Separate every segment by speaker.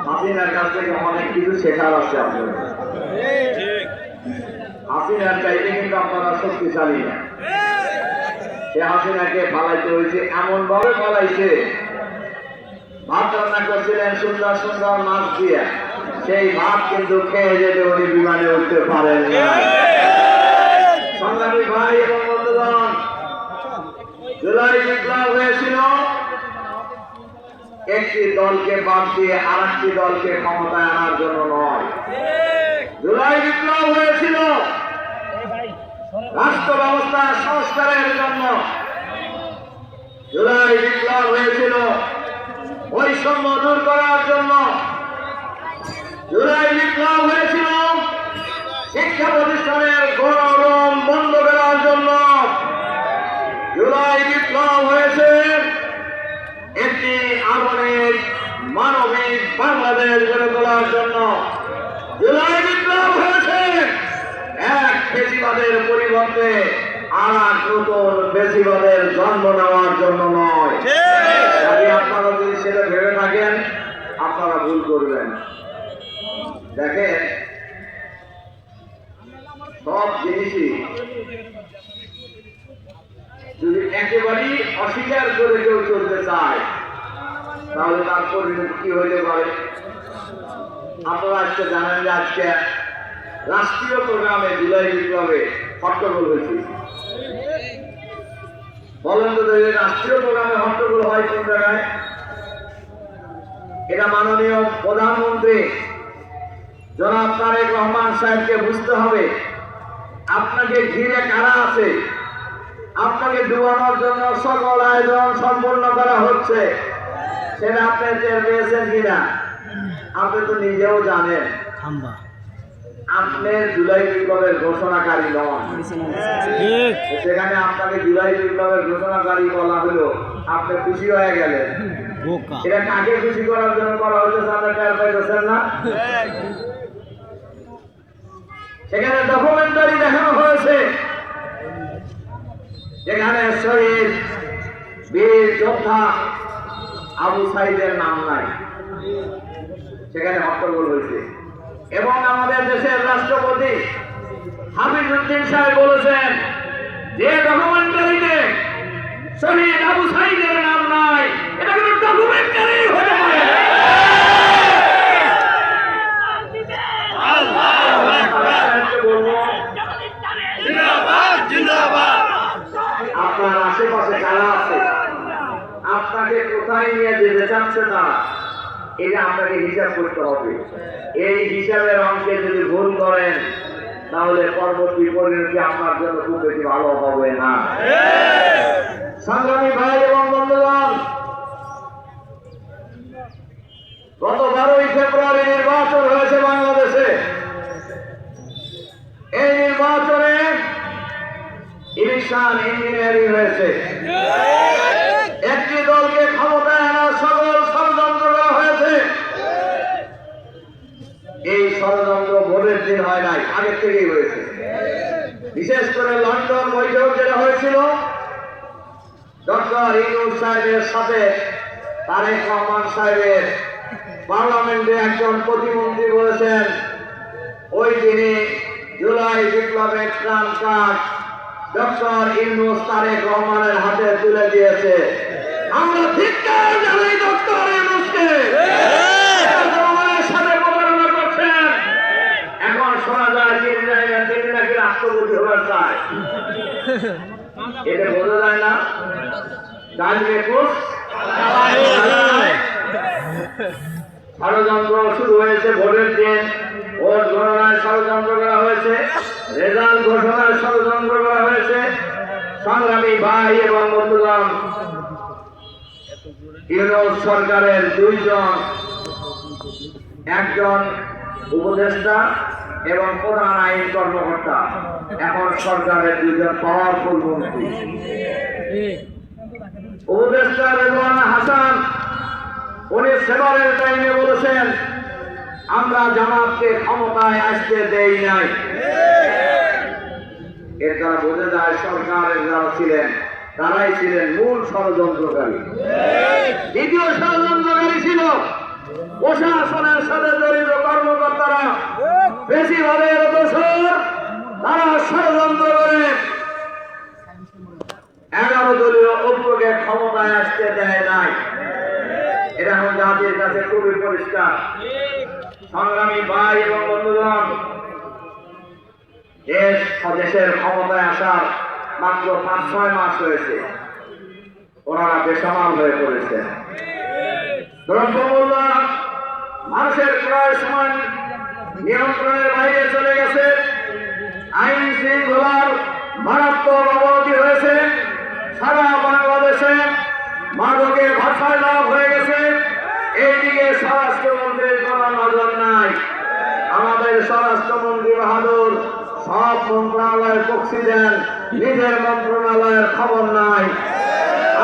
Speaker 1: হাসিনার কাছ থেকে অনেক কিছু শেখার আছে আপনাদের। হাসিনার চাইতে কিন্তু আপনারা শক্তিশালী না। সে হাসিনাকে পালাইতে হয়েছে, এমন ভাবে পালাইছে, ভাত রান্না করছিলেন সুন্দর সুন্দর মাছ দিয়ে, সেই ভাত কিন্তু খেয়ে যেতে উনি বিমানে উঠতে পারেন না। সংগ্রামী ভাই এবং বন্ধুগণ, জুলাই বিপ্লব হয়েছিল একটি দলকে বাদ দিয়ে আর একটি দলকে ক্ষমতায় আনার জন্য নয়। জুলাই বিপ্লব হয়েছিল রাষ্ট্র ব্যবস্থা সংস্কারের জন্য। জুলাই বিপ্লব হয়েছিল বৈষম্য দূর করার জন্য। জুলাই বিপ্লব হয়েছিল শিক্ষা প্রতিষ্ঠানের গণরম বন্ধ করার জন্য। জুলাই বিপ্লব হয়েছে একটি আধুনিক মানবিক বাংলাদেশ গড়ে তোলার জন্য। জুলাই বিপ্লব হয়েছে এক ফেসিবাদের পরিবর্তে আর এক নতুন ফেসিবাদের জন্ম নেওয়ার জন্য নয়। আপনারা যদি সেটা ভেবে থাকেন আপনারা ভুল করবেন। দেখেন, সব জিনিসই যদি একেবারেই অস্বীকার করে কেউ চলতে চায় তাহলে তার পরিণতি কি হইতে পারে? আপনারা আজকে জানেন যে আজকে রাষ্ট্রীয় প্রোগ্রামে জুলাই বিপ্লবে হট্টগোল হয়েছে। বলেন তো, রাষ্ট্রীয় প্রোগ্রামে হট্টগোল হয় কোন জায়গায়? এটা মাননীয় প্রধানমন্ত্রী জনাব তারেক রহমান সাহেবকে বুঝতে হবে। আপনাকে ঘিরে কারা আছে, আপনাকে ডুবানোর জন্য সকল আয়োজন সম্পূর্ণ করা হচ্ছে, সেটা আপনি টের পেয়েছেন কিনা? আপনি তো নিজেও জানেন আপনি জুলাই বিপ্লবের ঘোষণাকারী নন। সেখানে আপনাকে জুলাই বিপ্লবের ঘোষণাকারী বলা হলো, আপনি খুশি হয়ে গেলেন। এটা কাকে খুশি করার জন্য করা হয়েছে আপনি টের পাইতেছেন না? সেখানে ডকুমেন্টারি দেখানো হয়েছে যেখানে শহীদ বীর যোদ্ধা আবু সাইদের নাম নাই, সেখানে হট্টগোল হয়েছে। এবং আমাদের দেশের রাষ্ট্রপতি হাফিজউদ্দিন সাহেব বলেছেন যে ডকুমেন্টারিতে শহীদ আবু সাইদের নাম নাই, এটা কিন্তু ডকুমেন্টারি হতে পারে। আপনার আশেপাশে কারা আছে, আপনাকে কোথায় নিয়ে যেতে চাচ্ছে তারা, এটা আপনাকে হিসাব করতে হবে। এই হিসাবের অঙ্কে যদি ভুল করেন তাহলে পরবর্তী পরিণতি আপনার জন্য খুব বেশি ভালো হবে না। সংগ্রামী ভাই এবং বন্ধুগণ, গত 12ই ফেব্রুয়ারি নির্বাচন হয়েছে বাংলাদেশে। এই নির্বাচনে ইলেকশন ইঞ্জিনিয়ারিং হয়েছে। একটি দলকে ক্ষমতায় আনার সকল ষড়যন্ত্র করা হয়েছে। এই ষড়যন্ত্র ভোটের দিন হয় নাই, আগের থেকেই হয়েছে। বিশেষ করে লন্ডন বৈঠক যেটা হয়েছিল, ডক্টর ইউনূস সাহেবের সাথে তারেক রহমান সাহেবের পার্লামেন্টে একজন প্রতিমন্ত্রী বলেছেন ওই দিনই জুলাই বিপ্লবের ত্রাণ কার্ড ডক্টর ইউনূস তারেক রহমানের হাতে তুলে দিয়েছে। আমরা ধিক্কার জানাই ডক্টর ইউনূসকে। জনগণের সাথে প্রতারণা করছেন। এখন শোনা যায় তিনি নাকি রাষ্ট্রপতি হবার চায়। এটা বোঝা যায় না? ষড়যন্ত্র শুরু হয়েছে ভোটের দিন, ভোট গণনায় ষড়যন্ত্র করা হয়েছে, রেজাল্ট ঘোষণায় ষড়যন্ত্র করা হয়েছে। সংগ্রামী ভাই এবং বন্ধুগণ, ইউনূস সরকারের দুইজন, একজন উপদেষ্টা এবং প্রধান আইন কর্মকর্তা, এখন সরকারের দুইজন পাওয়ারফুল মন্ত্রী। উপদেষ্টা রেজওয়ানা হাসান উনি সেবারের টাইমে বলেছেন আমরা জামাতকে ক্ষমতায় আসতে দেই নাই। এর দ্বারা বোঝা যায় সরকারের যারা ছিলেন তারাই ছিলেন মূল ষড়যন্ত্রকারী। দ্বিতীয় ষড়যন্ত্রকারী ছিল প্রশাসনের সাথে জড়িত কর্মকর্তারা বেশিরভাগের দোষর, তারা ষড়যন্ত্র করে 11 দলীয় ঐক্যকে ক্ষমতায় আসতে দেয় নাই। এটা এখন জাতির কাছে খুবই পরিষ্কার। সংগ্রামী ভাই এবং বন্ধুগণ, দেশের ক্ষমতায় আসার মাত্র 5-6 মাস হয়েছে, ওনারা বেসামাল হয়ে পড়েছে। দ্রব্যমূল্য মানুষের ক্রয় সময় নিয়ন্ত্রণের বাইরে চলে গেছে, আইন শৃঙ্খলার মারাত্মক অবনতি হয়েছে, সারা বাংলাদেশে মাদকের ভাষায় লাভ হয়ে গেছে। এইদিকে স্বরাষ্ট্রমন্ত্রীর কোনো নজর নাই। আমাদের স্বরাষ্ট্রমন্ত্রী বাহাদুর সব মন্ত্রণালয়ের পক্ষী দেন, নিজের মন্ত্রণালয়ের খবর নাই।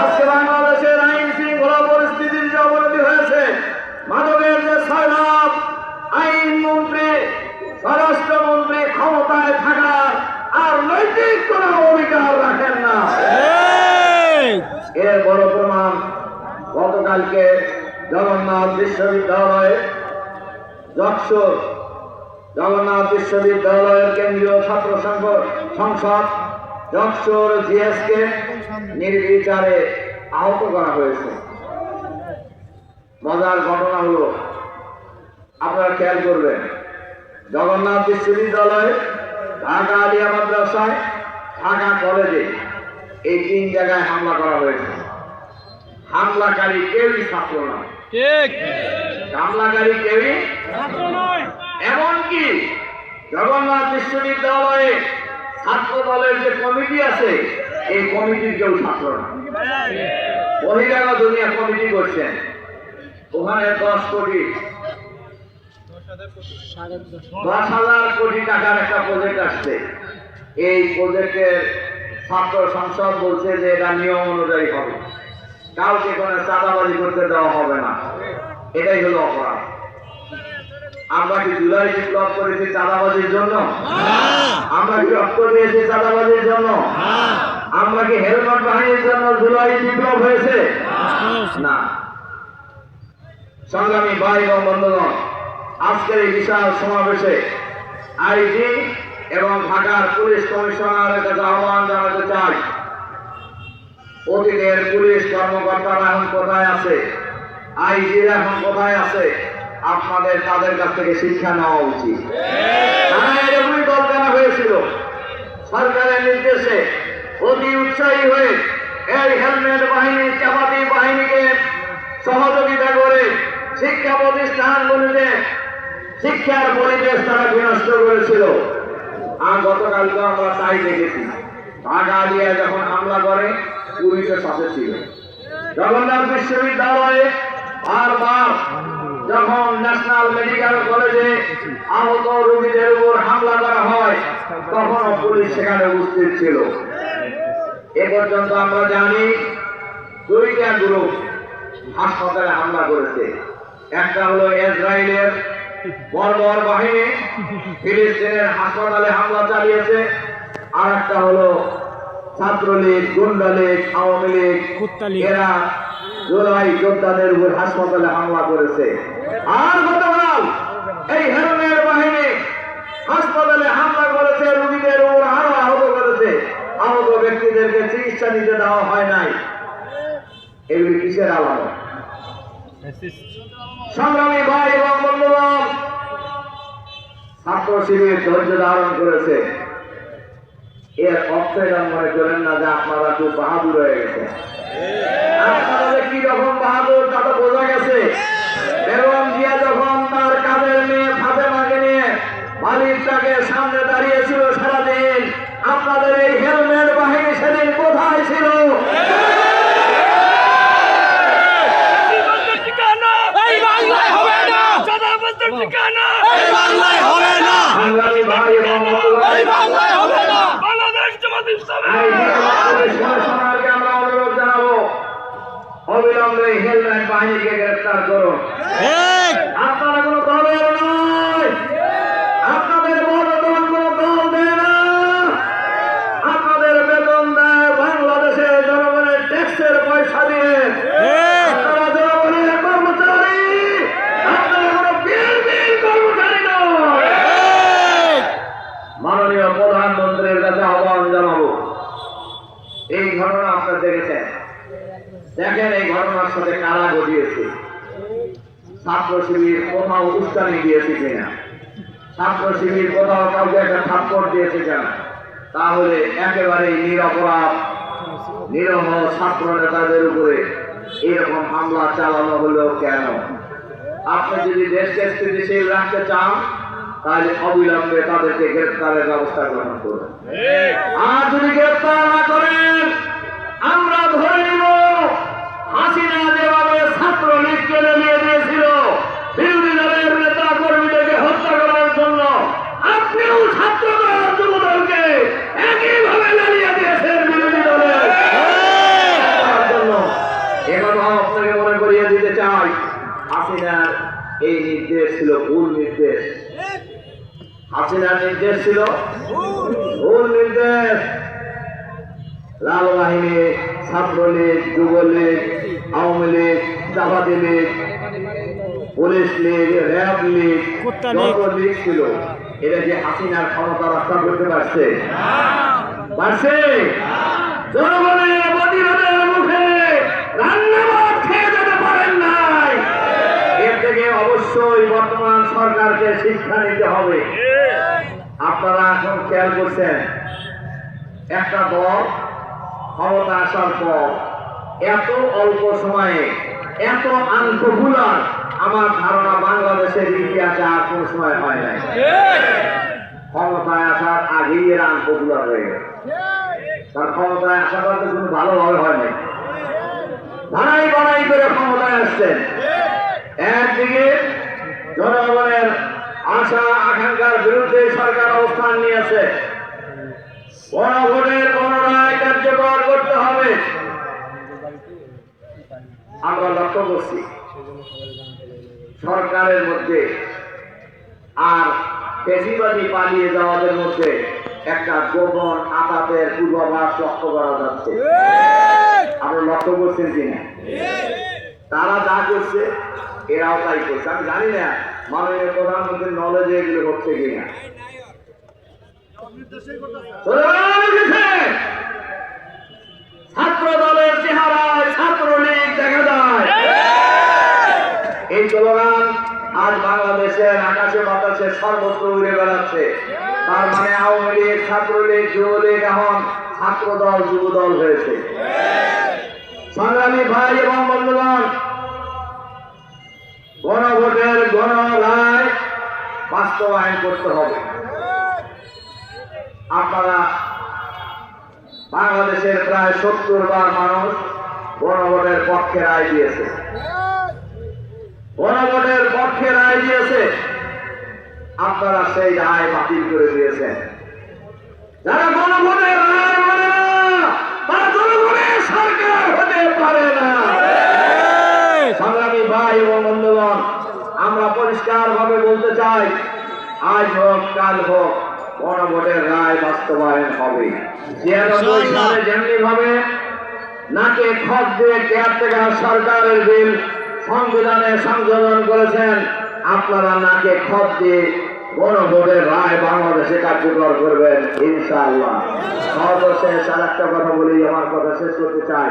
Speaker 1: আজকে বাংলাদেশের আইন শৃঙ্খলা পরিস্থিতির যে অবনতি হয়েছে, মাদকের যে সয়লাভ, আইনমন্ত্রী স্বরাষ্ট্রমন্ত্রী ক্ষমতায় থাকার আর নৈতিক কোনো অধিকার রাখেন না। এর বড় প্রমাণ গতকালকে জগন্নাথ বিশ্ববিদ্যালয়ে জগন্নাথ বিশ্ববিদ্যালয়ের কেন্দ্রীয় ছাত্র সংসদ যশোর জিএসকে নির্বিচারে আহত করা হয়েছে। মজার ঘটনা হলো, আপনারা খেয়াল করবেন, জগন্নাথ বিশ্ববিদ্যালয়, ঢাকা আলিয়া মাদ্রাসায়, ঢাকা কলেজে এই 3 জায়গায় হামলা করা হয়েছে। হামলাকারী কেউই ছাত্র নয়, হামলাকারী কেউই ছাত্র নয়। এমনকি জগন্নাথ বিশ্ববিদ্যালয়ে ছাত্র দলের যে কমিটি আছে, এই কমিটির কেউ ছাত্র না। বহিরাগত দুনিয়া কমিটি করছেন, ওখানে 10,000 কোটি টাকার একটা প্রজেক্ট আসছে। এই প্রজেক্টের ছাত্র সংসদ বলছে যে এটা নিয়ম অনুযায়ী হবে, কাউকে কোনো চাঁদাবাজি করতে দেওয়া হবে না। এটাই হলো অপরাধ। আমরা কি জুলাই বিপ্লব করেছি চাঁদাবাজির জন্য? আমরা কি রক্ত দিয়েছি চাঁদাবাজির জন্য? আমরা কি হেলমেট বাহিনীর জন্য জুলাই বিপ্লব হয়েছে? না। সংগ্রামী ভাই এবং বন্ধুগণ, আজকের এই বিশাল সমাবেশে আইজি এবং ঢাকার পুলিশ কমিশনারের কাছে আহ্বান জানাতে চাই, অতীতের পুলিশ কর্মকর্তারা এখন কোথায় আছে, আইজিরা এখন কোথায় আছে, আপনাদের তাদের কাছ থেকে শিক্ষা নেওয়া উচিত। তারা এরকমই দল করা হয়েছিল, সরকারের নির্দেশে অতি উৎসাহী হয়ে এই হেলমেট বাহিনী, চাপাতি বাহিনীকে সহযোগিতা করে শিক্ষা প্রতিষ্ঠানগুলিতে শিক্ষার পরিবেশ তারা বিনষ্ট করেছিল। আর গতকালকে আমরা তাই দেখেছি, ঢাকা আলিয়া যখন হামলা করে পুলিশের সাথে ছিল। জগন্নাথ বিশ্ববিদ্যালয়ে বারবার যখন ন্যাশনাল মেডিকেল কলেজে আহত রোগীদের উপর হামলা করা হয়, তখনও পুলিশ সেখানে উপস্থিত ছিল। এ পর্যন্ত আমরা জানি 2টা গ্রুপ হাসপাতালে হামলা করেছে। একটা হলো ইসরায়েলের বর্বর বাহিনী ফিলিস্তিনের হাসপাতালে হামলা চালিয়েছে, আর একটা হলো ছাত্রলীগ, গুন্ডা লীগ, আওয়ামী লীগ, এরা জুলাই যোদ্ধাদের উপর হাসপাতালে হামলা করেছে। আর গতকাল এই হেলমেট বাহিনী হাসপাতালে হামলা করেছে, রোগীদের উপর আরো আহত করেছে। আহত ব্যক্তিদেরকে চিকিৎসা নিতে দেওয়া হয় নাই। এগুলি কিসের আলাদা? সংগ্রামী ভাই এবং বন্ধুগণ, ছাত্র শিবির ধৈর্য ধারণ করেছে। এর অর্থ এটা মনে করেন না যে আপনারা খুব বাহাদুর হয়ে গেছে। আপনারা কি রকম বাহাদুর তা তো বোঝা গেছে। বেগম জিয়া যখন তার কাজের মেয়ে ফাতেমাকে নিয়ে মালিকটাকে সামনে দাঁড়িয়েছিল সারাদিন, আপনাদের এই হেলমেট বাহিনী সেদিন কোথায় ছিল? আমরা অনুরোধ জানাবো, অবিলম্বে হেলমেট বাহিনীকে গ্রেফতার করুন। আপনারা কোনো দলের নয়, আপনাদের বেতন কোনো দল দেয় না, আপনাদের বেতন দেয় বাংলাদেশের জনগণের ট্যাক্সের পয়সা দিয়ে। আপনারা জনগণের কর্মচারী, ছাত্র শিবির কোথাও উস্কানি দিয়েছে কিনা, ছাত্র শিবির কোথাও কাউকে একটা থাপ্পড় দিয়েছে কিনা, তাহলে একেবারে নিরপরাধ নিরহ ছাত্র নেতাদের উপরে এরকম হামলা চালানো হলো কেন? আপনি যদি দেশকে স্থিতিশীল রাখতে চান তাহলে অবিলম্বে তাদেরকে গ্রেফতারের ব্যবস্থা গ্রহণ করুন। আর যদি গ্রেফতার না করেন আমরা ধরে নিব হাসিনা যেভাবে ছাত্রলীগকে নিয়ে দিয়েছিল বিরোধী দলের নেতা কর্মীদেরকে হত্যা করার জন্য, আপনিও ছাত্র দল যুবদলকে একইভাবে জ্বালিয়ে দিয়েছেন বিরোধী দলের জন্য। এখনো আপনাকে মনে করিয়ে দিতে চাই, হাসিনার এই নির্দেশ ছিল ভুল নির্দেশ। হাসিনার নির্দেশ ছিল ভুল নির্দেশ। লাল বাহিনী, ছাত্রলীগ, যুবলীগ, আওয়ামী লীগ, জামাতি লীগ, পুলিশ লীগ, র্যাব লীগ, যত লীগ ছিল, এটা যে হাসিনার ক্ষমতা রক্ষা করতে পারছে? পারছে? জনগণের প্রতিরোধের মুখে রান্নাবাদ খেয়ে যেতে পারেন নাই। এর থেকে অবশ্যই বর্তমান সরকারকে শিক্ষা নিতে হবে। আপনারা এখন খেয়াল করছেন, একটা দল ক্ষমতা আসার পর এত অল্প সময়ে এত আনপপুলার, আমার ধারণা বাংলাদেশের ইতিহাসে আর কোন সময় হয় নাই। ক্ষমতায় আসার আগেই এরা আনপপুলার হয়ে গেছে। তার ক্ষমতায় আসাটা তো কোনো ভালোভাবে হয়নি, বাড়াই বাড়াই করে ক্ষমতায় আসছেন। একদিকে জনগণের আশা আকাঙ্ক্ষার বিরুদ্ধে সরকার অবস্থান নিয়েছে। গণভোটের গণরায় কার্যকর করতে হবে। আমরা লক্ষ্য করছি সরকারের মধ্যে আর পেশিবাদী পালিয়ে যাওয়াদের মধ্যে একটা গোপন আঘাতের পূর্বাভাস লক্ষ্য করা যাচ্ছে। আমরা লক্ষ্য করছেন কিনা? তারা যা করছে এরাও তাই করছে। আমি জানি না মাননীয় প্রধানমন্ত্রীর নলেজে এগুলো হচ্ছে কিনা। ছাত্র দলের চেহারায় ছাত্রলীগ দেখা যায়। এই স্লোগান আজ বাংলাদেশের আকাশে বাতাসে সর্বত্র উড়ে বেড়াচ্ছে। তার মানে আওয়ামী লীগ, ছাত্রলীগ, যুবলীগ এখন ছাত্র দল যুব দল হয়েছে। সংগ্রামী ভাই এবং বন্ধুগণ, গণভোটের গণরায় বাস্তবায়ন করতে হবে। আপনারা বাংলাদেশের প্রায় 70 বার মানুষ গণভোটের পক্ষে রায় দিয়েছে, গণভোটের পক্ষে রায় দিয়েছে। আপনারা সেই রায় বাতিল করে দিয়েছেন। যারা গণভোটের রায় মানে না, তারা জনগণের সরকার হতে পারে না। সংগ্রামী ভাই এবং বন্ধুগণ, আমরা পরিষ্কার ভাবে বলতে চাই, আজ হোক কাল হোক গণভোটের রায় বাস্তবায়ন হবে। 96 সালে যেমনি ভাবে নাকে খত দিয়ে কেয়ারটেকার সরকারের বিল সংবিধানে সংযোজন করেছেন, আপনারা নাকে খত দিয়ে গণভোটের রায় বাংলাদেশে কার্যকর করবেন ইনশাআল্লাহ। সর্বশেষ আর একটা কথা বলি, আমার কথা শেষ করতে চাই।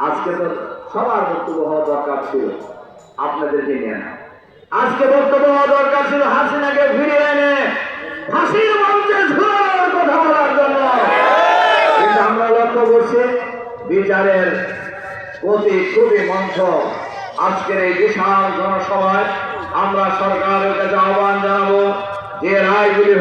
Speaker 1: আজকে তো সবার বক্তব্য হওয়া দরকার ছিল, আপনাদেরকে নিয়ে না। আজকে বক্তব্য হওয়া দরকার ছিল হাসিনাকে ফিরিয়ে এনে ফাঁসির মঞ্চে ঝুলানোর কথা বলার জন্য। কিন্তু আমরা লক্ষ্য করছি বিচারের প্রতি খুবই মঞ্চ। আজকের এই বিশাল জনসভায় আমরা সরকারের কাছে আহ্বান জানাবো, যে রায়গুলি